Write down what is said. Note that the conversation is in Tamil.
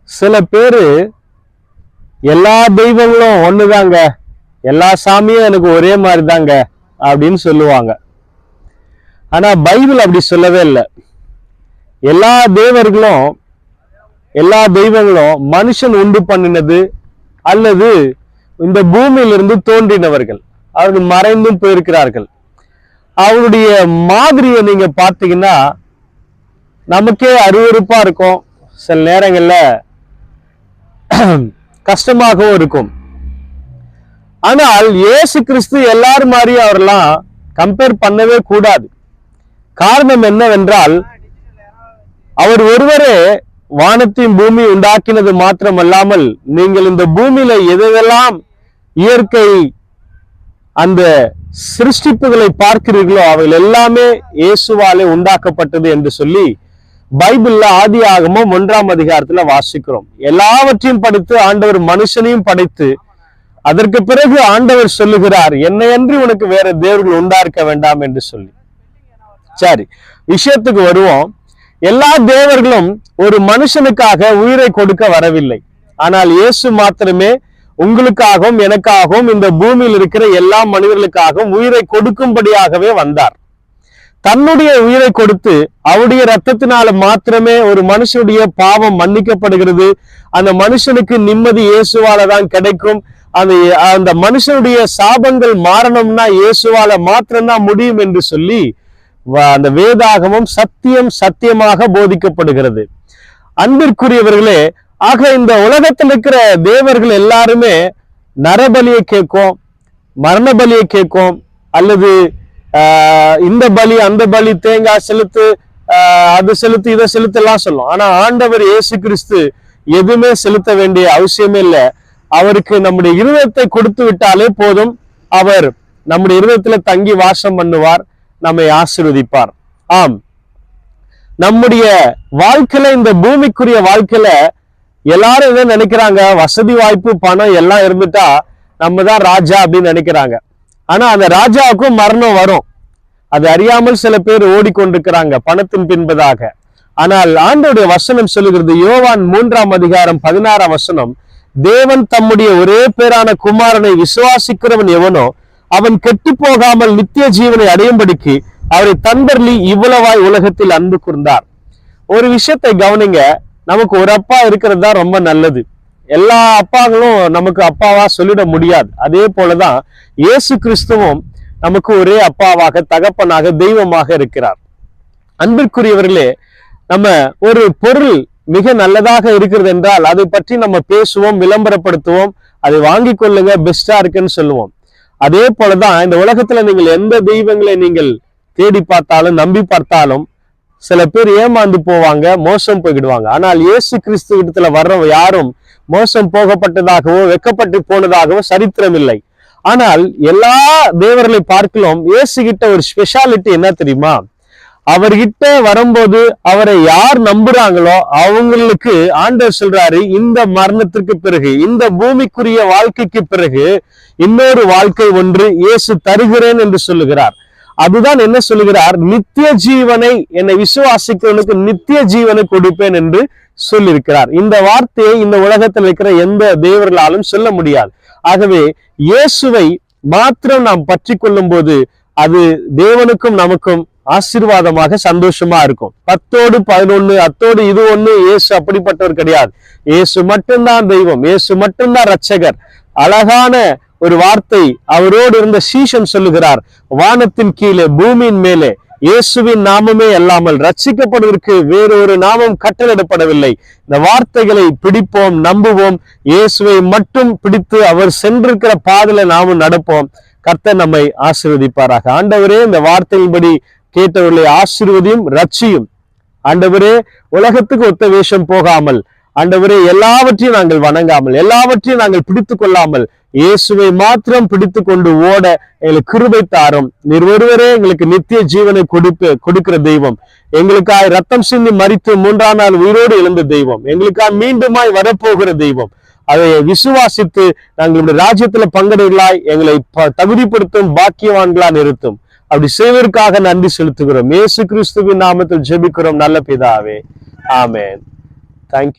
சில பேரு எல்லா தெய்வங்களும் ஒண்ணுதாங்க, எல்லா சாமியும் எனக்கு ஒரே மாதிரி தாங்க அப்படின்னு சொல்லுவாங்க. ஆனா பைபிள் அப்படி சொல்லவே இல்லை. எல்லா தெய்வங்களும் மனுஷன் உண்டு பண்ணினது அல்லது இந்த பூமியிலிருந்து தோன்றினவர்கள். அவர்கள் மறைந்தும் போயிருக்கிறார்கள். அவருடைய மாதிரியை நீங்க பார்த்தீங்கன்னா நமக்கே அருவருப்பா இருக்கும், சில நேரங்கள்ல கஷ்டமாகவும் இருக்கும். ஆனால் இயேசு கிறிஸ்து எல்லாரும் மாதிரி அவரெல்லாம் கம்பேர் பண்ணவே கூடாது. காரணம் என்னவென்றால், அவர் ஒருவரே வானத்தையும் பூமி உண்டாக்கினது மாத்திரமல்லாமல், நீங்கள் இந்த பூமியில எதெல்லாம் இயற்கை அந்த சிருஷ்டிப்புகளை பார்க்கிறீர்களோ அவைகள் எல்லாமே இயேசுவாலே உண்டாக்கப்பட்டது என்று சொல்லி பைபிள்ல ஆதியாகமம் 1ஆம் அதிகாரத்துல வாசிக்கிறோம். எல்லாவற்றையும் படைத்து ஆண்டவர் மனுஷனையும் படைத்து அதற்கு பிறகு ஆண்டவர் சொல்லுகிறார், என்னையன்றி உனக்கு வேற தேவர்கள் உண்டாக்க வேண்டாம் என்று சொல்லி. சரி, விஷயத்துக்கு வருவோம். எல்லா தேவர்களும் ஒரு மனுஷனுக்காக உயிரை கொடுக்க வரவில்லை. ஆனால் இயேசு மாத்திரமே உங்களுக்காகவும் எனக்காகவும் இந்த பூமியில் இருக்கிற எல்லா மனிதர்களுக்காகவும் உயிரை கொடுக்கும்படியாகவே வந்தார். தன்னுடைய உயிரை கொடுத்து அவருடைய ரத்தத்தினால மாத்திரமே ஒரு மனுஷனுடைய பாவம் மன்னிக்கப்படுகிறது. அந்த மனுஷனுக்கு நிம்மதி இயேசுவால தான் கிடைக்கும். அந்த மனுஷனுடைய சாபங்கள் மாறணும்னா இயேசுவால மாத்திரம்தான் முடியும் என்று சொல்லி அந்த வேதாகமம் சத்தியமாக போதிக்கப்படுகிறது. அன்பிற்குரியவர்களே, ஆக இந்த உலகத்தில் இருக்கிற தேவர்கள் எல்லாருமே நரபலியை கேட்கும், மரண பலியை கேட்கும், அல்லது இந்த பலி அந்த பலி, தேங்காய் செலுத்து, அது செலுத்து, இதை செலுத்து எல்லாம் சொல்லும். ஆனா ஆண்டவர் இயேசு கிறிஸ்து எதுவுமே செலுத்த வேண்டிய அவசியமே இல்லை. அவருக்கு நம்முடைய இருதயத்தை கொடுத்து விட்டாலே போதும். அவர் நம்முடைய இருதயத்துல தங்கி வாசம் பண்ணுவார், நம்மை ஆசீர்வதிப்பார். ஆம், நம்முடைய வாழ்க்கையில, இந்த பூமிக்குரிய வாழ்க்கையில எல்லாரும் என்ன நினைக்கிறாங்க, வசதி வாய்ப்பு பணம் எல்லாம் இருந்துட்டா நம்ம தான் ராஜா அப்படின்னு நினைக்கிறாங்க. ஆனா அந்த ராஜாவுக்கும் மரணம் வரும். அது அறியாமல் சில பேர் ஓடிக்கொண்டிருக்கிறாங்க பணத்தின் பின்பதாக. ஆனால் ஆண்டவருடைய வசனம் சொல்லுகிறது, யோவான் 3ஆம் அதிகாரம் 16ஆம் வசனம், தேவன் தம்முடைய ஒரே பேரான குமாரனை விசுவாசிக்கிறவன் எவனோ அவன் கெட்டு போகாமல் நித்திய ஜீவனை அடையும்படிக்கு அவரை தந்தர்லி இவ்வளவாய் உலகத்தில் அன்பு கூர்ந்தார். ஒரு விஷயத்தை கவனிங்க, நமக்கு ஒரு அப்பா இருக்கிறது தான் ரொம்ப நல்லது. எல்லா அப்பாங்களும் நமக்கு அப்பாவா சொல்லிட முடியாது. அதே போலதான் இயேசு கிறிஸ்துவும் நமக்கு ஒரே அப்பாவாக, தகப்பனாக, தெய்வமாக இருக்கிறார். அன்பிற்குரியவர்களே, நம்ம ஒரு பொருள் மிக நல்லதாக இருக்கிறது என்றால் அதை பற்றி நம்ம பேசுவோம், விளம்பரப்படுத்துவோம், அதை வாங்கி கொள்ளுங்க, பெஸ்டா இருக்குன்னு சொல்லுவோம். அதே போலதான் இந்த உலகத்துல நீங்கள் எந்த தெய்வங்களை நீங்கள் தேடி பார்த்தாலும் நம்பி பார்த்தாலும் சில பேர் ஏமாந்து போவாங்க, மோசம் போய்கிடுவாங்க. ஆனால் இயேசு கிறிஸ்து இடத்துல வர்ற யாரும் மோசம் போகப்பட்டதாகவோ வெக்கப்பட்டு போனதாகவோ சரித்திரம் இல்லை. ஆனால் எல்லா தேவர்களை பார்க்கலாம் இயேசு கிட்ட ஒரு ஸ்பெஷாலிட்டி என்ன தெரியுமா? அவர்கிட்ட வரும்போது அவரை யார் நம்புறாங்களோ அவங்களுக்கு ஆண்டவர் சொல்றாரு, இந்த மரணத்திற்கு பிறகு, இந்த பூமிக்குரிய வாழ்க்கைக்கு பிறகு இன்னொரு வாழ்க்கை ஒன்று இயேசு தருகிறேன் என்று சொல்லுகிறார். அதுதான் என்ன சொல்லுகிறார், நித்திய ஜீவனை, என்னை விசுவாசிக்கிறவனுக்கு நித்திய ஜீவனை கொடுப்பேன் என்று சொல்லியிருக்கிறார். இந்த வார்த்தையை இந்த உலகத்தில் இருக்கிற எந்த தேவர்களாலும் சொல்ல முடியாது. ஆகவே இயேசுவை மாத்திரம் நாம் பற்றி கொள்ளும் போது அது தேவனுக்கும் நமக்கும் ஆசீர்வாதமாக சந்தோஷமா இருக்கும். 10ஓடு 11, அத்தோடு இது ஒண்ணு. இயேசு அப்படிப்பட்டவர் கிடையாது. இயேசு மட்டும்தான் தெய்வம், இயேசு மட்டும்தான் இரட்சகர். அழகான ஒரு வார்த்தை அவரோடு இருந்த சீஷன் சொல்லுகிறார், வானத்தின் கீழே பூமியின் மேலே இயேசுவின் நாமமே அல்லாமல் ரட்சிக்கப்படுவதற்கு வேறொரு நாமம் கட்டளிடப்படவில்லை. இந்த வார்த்தைகளை பிடிப்போம், நம்புவோம், இயேசுவை மட்டும் பிடித்து அவர் சென்றிருக்கிற பாதையில நாமும் நடப்போம். கர்த்தர் நம்மை ஆசீர்வதிப்பாராக. ஆண்டவரே, இந்த வார்த்தையின்படி கேட்டவர்களை ஆசீர்வதியும் ரட்சியும். ஆண்டவரே, உலகத்துக்கு ஒத்த வேஷம் போகாமல், ஆண்டவரே, எல்லாவற்றையும் நாங்கள் வணங்காமல், எல்லாவற்றையும் நாங்கள் பிடித்து கொள்ளாமல் இயேசுவை மாத்திரம் பிடித்து கொண்டு ஓட எங்களுக்கு கிருபை தாரும். நீர் ஒருவரே எங்களுக்கு நித்திய ஜீவனை கொடுக்கிற தெய்வம், எங்களுக்காக ரத்தம் சிந்தி மரித்து 3ஆம் நாள் உயிரோடு எழுந்த தெய்வம், எங்களுக்காக மீண்டுமாய் வரப்போகிற தெய்வம். அதை விசுவாசித்து நாங்களுடைய ராஜ்யத்துல பங்கடைகளாய் எங்களை தகுதிப்படுத்தும், பாக்கியவான்களா நிறுத்தும். அப்படி செய்வதற்காக நன்றி செலுத்துகிறோம். இயேசு கிறிஸ்துவின் நாமத்தில் ஜெபிக்கிறோம் நல்ல பிதாவே, ஆமென். தேங்க்யூ.